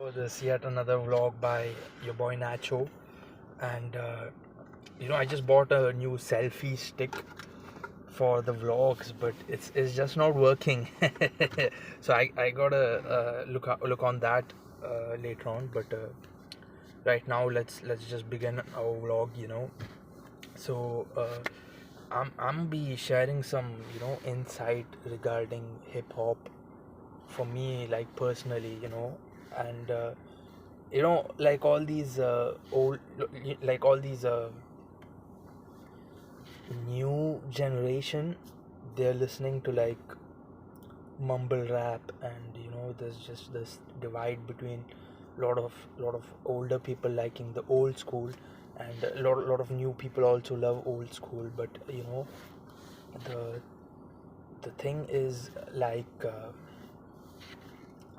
So this yet another vlog by your boy Nacho, and I just bought a new selfie stick for the vlogs, but it's just not working. So I gotta look on that later on. But right now let's just begin our vlog. So I'm be sharing some insight regarding hip hop for me, like personally, and like all these old like all these new generation, they're listening to like mumble rap, and there's just this divide between lot of older people liking the old school, and a lot of new people also love old school. But the the thing is, like,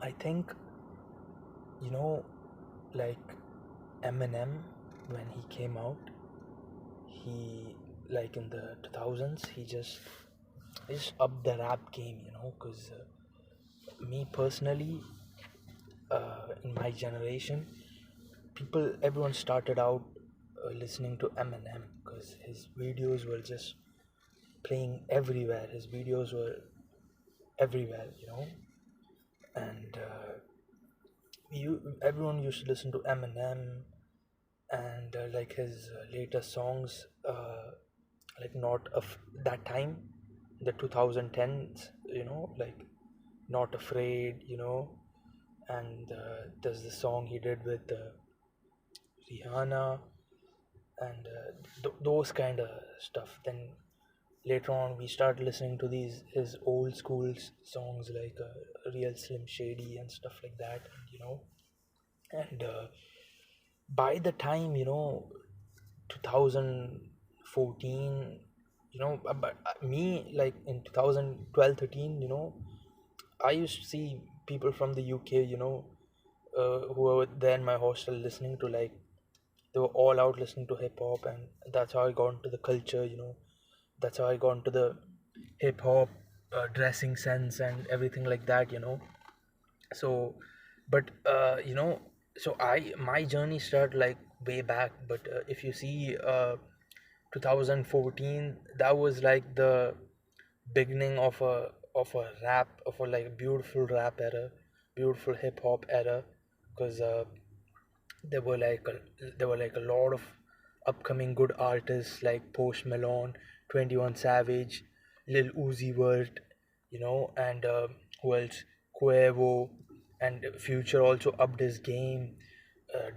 I think, you know like Eminem, when he came out, he, like, in the 2000s, he just upped the rap game, because me personally, in my generation, everyone started out listening to Eminem because his videos were just playing everywhere. His videos were everywhere, and everyone used to listen to Eminem, and like his latest songs, like not of that time, the 2010s, like Not Afraid, and there's the song he did with Rihanna, and those kind of stuff. Then later on we start listening to these his old school songs, like Real Slim Shady and stuff like that, and and by the time 2014, but me, like in 2012, 13, I used to see people from the UK, who were there in my hostel listening to, like, they were all out listening to hip hop, and that's how I got into the culture, that's how I got into the hip hop dressing sense and everything like that, so, but so I my journey started like way back. But if you see, 2014, that was like the beginning of a rap, of a like beautiful rap era, beautiful hip hop era, because there were like a lot of upcoming good artists like Post Malone, 21 Savage, Lil Uzi Vert, and who else? Quavo, and Future also upped his game.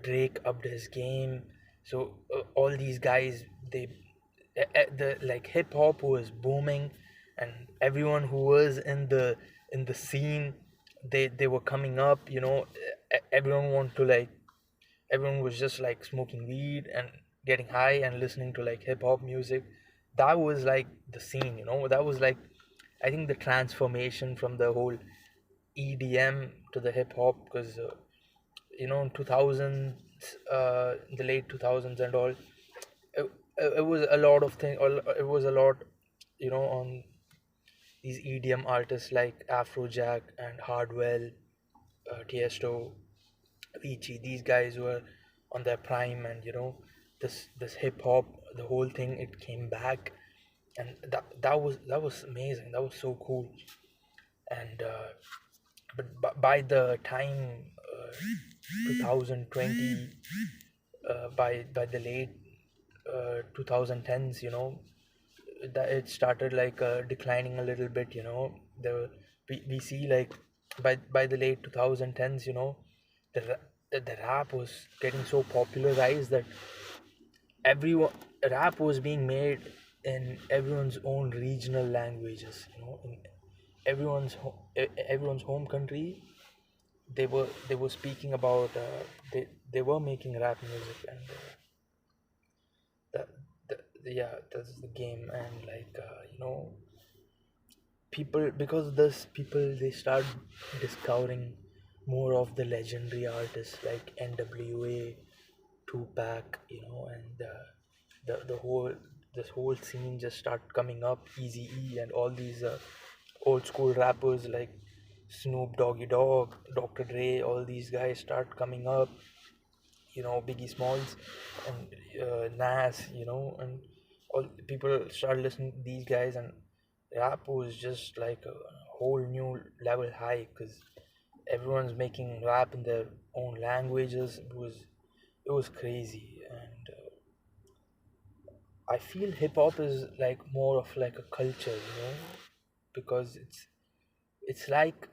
Drake upped his game. So all these guys, the like hip hop was booming, and everyone who was in the scene, they were coming up. Everyone wanted to, like, everyone was just like smoking weed and getting high and listening to like hip hop music. That was like the scene, that was like, I think, the transformation from the whole EDM to the hip hop, because in 2000s, the late 2000s and all, it was a lot of thing, it was a lot, on these EDM artists like Afrojack and Hardwell, Tiesto, Avicii. These guys were on their prime, and this hip hop, the whole thing, it came back, and that was amazing. That was so cool. And but by the time, 2020, by the late 2010s, that it started like declining a little bit. We see, like, by the late 2010s, the rap was getting so popularized that everyone rap was being made in everyone's own regional languages, in everyone's home country. They were speaking about, they were making rap music, and that, yeah, that's the game. And like, people, because of this, people, they start discovering more of the legendary artists like NWA, Tupac, and the whole this whole scene just start coming up, Easy E, and all these old school rappers like Snoop Doggy Dogg, Dr. Dre, all these guys start coming up, Biggie Smalls and Nas, and all people start listening to these guys, and rap was just like a whole new level high because everyone's making rap in their own languages. It was crazy, and I feel hip hop is like more of like a culture, because it's like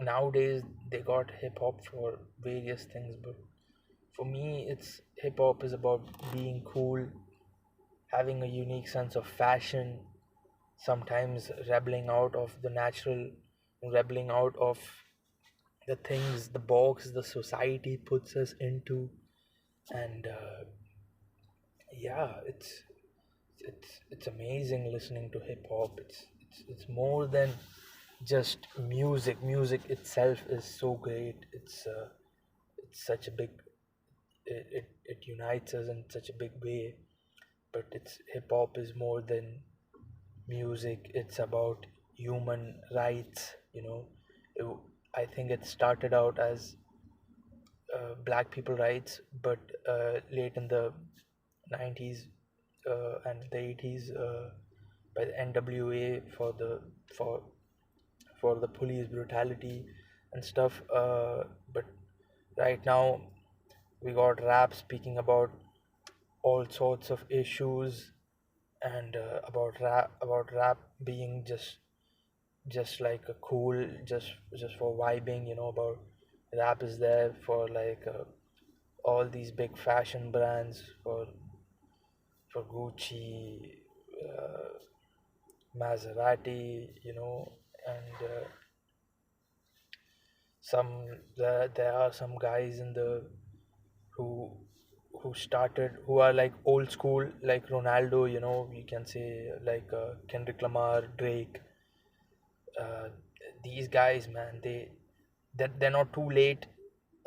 nowadays they got hip hop for various things, but for me, it's hip hop is about being cool, having a unique sense of fashion, sometimes rebelling out of the natural, rebelling out of the things, the box the society puts us into, and yeah, it's amazing listening to hip hop. It's more than just music. Music itself is so great. It's such a big it unites us in such a big way, but it's hip hop is more than music. It's about human rights, it, I think it started out as black people rights, but late in the 90s and the 80s, by the NWA for for the police brutality and stuff, but right now we got rap speaking about all sorts of issues, and about rap being just like a cool, just for vibing, about rap is there for like all these big fashion brands for Gucci, uh, Maserati, and there are some guys in the who who are like old school, like Ronaldo, you can say, like Kendrick Lamar, Drake. uh, these guys, man, they're not too late,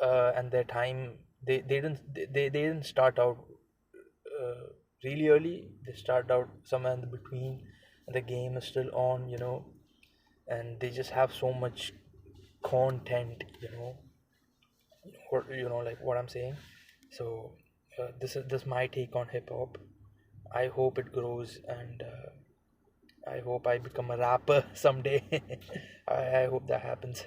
and their time, they didn't start out uh, really early. They start out somewhere in the between, and the game is still on, and they just have so much content, like what I'm saying. So this is my take on hip hop. I hope it grows, and I hope I become a rapper someday. I hope that happens.